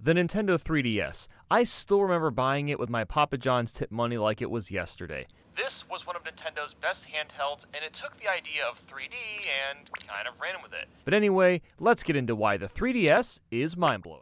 The Nintendo 3DS. I still remember buying it with my Papa John's tip money like it was yesterday. This was one of Nintendo's best handhelds, and it took the idea of 3D and kind of ran with it. But anyway, let's get into why the 3DS is mind-blowing.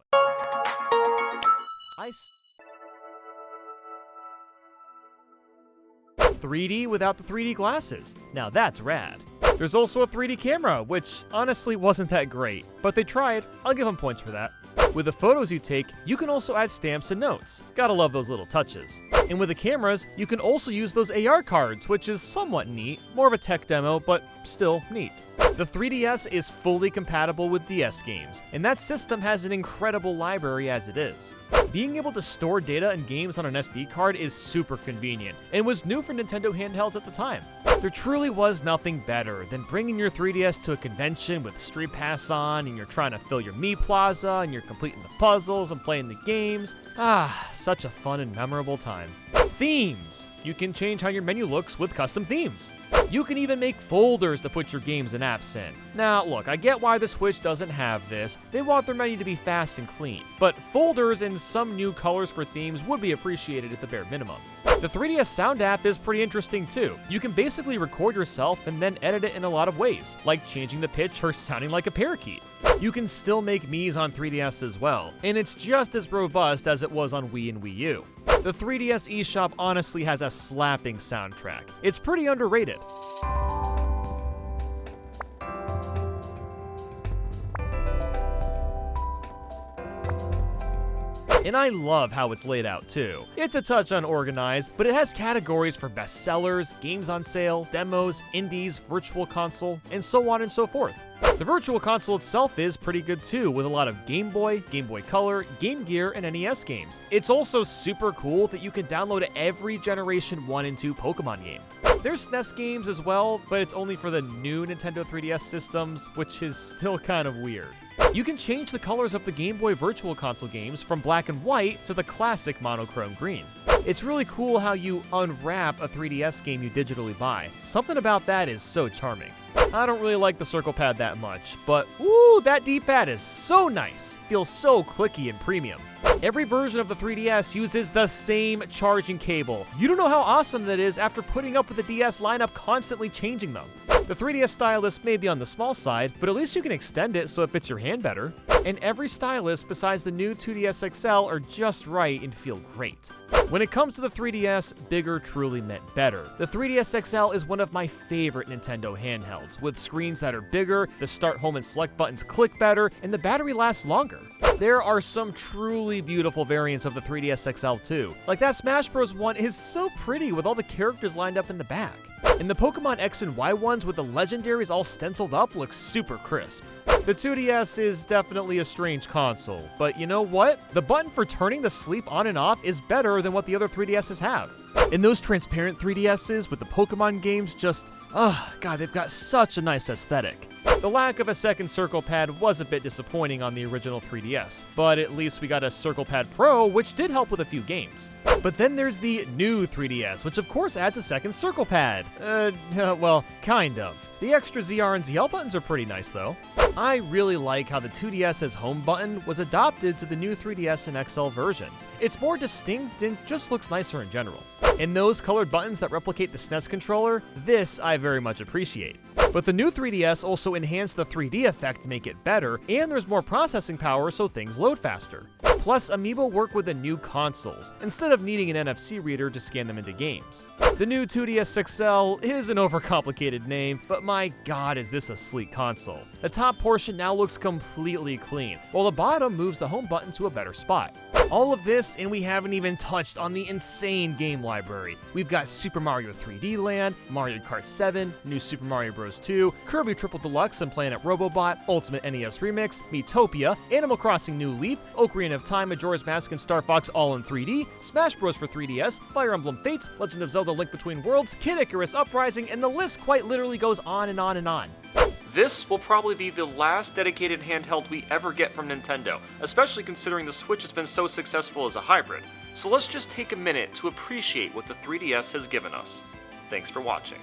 3D without the 3D glasses. Now that's rad. There's also a 3D camera, which honestly wasn't that great, but they tried. I'll give them points for that. With the photos you take, you can also add stamps and notes. Gotta love those little touches. And with the cameras, you can also use those AR cards, which is somewhat neat. More of a tech demo, but still neat. The 3DS is fully compatible with DS games, and that system has an incredible library as it is. Being able to store data and games on an SD card is super convenient, and was new for Nintendo handhelds at the time. There truly was nothing better than bringing your 3DS to a convention with StreetPass on, and you're trying to fill your Mii Plaza, and you're completing the puzzles and playing the games. Such a fun and memorable time. Themes! You can change how your menu looks with custom themes. You can even make folders to put your games and apps in. Now, look, I get why the Switch doesn't have this. They want their menu to be fast and clean. But folders and some new colors for themes would be appreciated at the bare minimum. The 3DS Sound app is pretty interesting too. You can basically record yourself and then edit it in a lot of ways, like changing the pitch or sounding like a parakeet. You can still make Miis on 3DS as well, and it's just as robust as it was on Wii and Wii U. The 3DS eShop honestly has a slapping soundtrack. It's pretty underrated. And I love how it's laid out too. It's a touch unorganized, but it has categories for bestsellers, games on sale, demos, indies, virtual console, and so on and so forth. The virtual console itself is pretty good too, with a lot of Game Boy, Game Boy Color, Game Gear, and NES games. It's also super cool that you can download every Generation 1 and 2 Pokemon game. There's SNES games as well, but it's only for the new Nintendo 3DS systems, which is still kind of weird. You can change the colors of the Game Boy Virtual Console games from black and white to the classic monochrome green. It's really cool how you unwrap a 3DS game you digitally buy. Something about that is so charming. I don't really like the circle pad that much, but ooh, that D-pad is so nice. Feels so clicky and premium. Every version of the 3DS uses the same charging cable. You don't know how awesome that is after putting up with the DS lineup constantly changing them. The 3DS stylus may be on the small side, but at least you can extend it so it fits your hand better. And every stylus besides the new 2DS XL are just right and feel great. When it comes to the 3DS, bigger truly meant better. The 3DS XL is one of my favorite Nintendo handhelds, with screens that are bigger, the start, home, and select buttons click better, and the battery lasts longer. There are some truly beautiful variants of the 3DS XL too. Like that Smash Bros. One is so pretty with all the characters lined up in the back. And the Pokemon X and Y ones with the legendaries all stenciled up look super crisp. The 2DS is definitely a strange console, but you know what? The button for turning the sleep on and off is better than what the other 3DSs have. And those transparent 3DSs with the Pokemon games just, God, they've got such a nice aesthetic. The lack of a second Circle Pad was a bit disappointing on the original 3DS, but at least we got a Circle Pad Pro, which did help with a few games. But then there's the new 3DS, which of course adds a second Circle Pad. Well, kind of. The extra ZR and ZL buttons are pretty nice though. I really like how the 2DS's home button was adopted to the new 3DS and XL versions. It's more distinct and just looks nicer in general. And those colored buttons that replicate the SNES controller, this I very much appreciate. But the new 3DS also enhanced the 3D effect to make it better, and there's more processing power so things load faster. Plus, Amiibo work with the new consoles, instead of needing an NFC reader to scan them into games. The new 2DS XL is an overcomplicated name, but my god is this a sleek console. The top portion now looks completely clean, while the bottom moves the home button to a better spot. All of this, and we haven't even touched on the insane game library. We've got Super Mario 3D Land, Mario Kart 7, New Super Mario Bros. 2, Kirby Triple Deluxe and Planet Robobot, Ultimate NES Remix, Miitopia, Animal Crossing New Leaf, Ocarina of Time, Majora's Mask, and Star Fox all in 3D, Smash Bros. For 3DS, Fire Emblem Fates, Legend of Zelda Link Between Worlds, Kid Icarus Uprising, and the list quite literally goes on and on and on. This will probably be the last dedicated handheld we ever get from Nintendo, especially considering the Switch has been so successful as a hybrid. So let's just take a minute to appreciate what the 3DS has given us. Thanks for watching.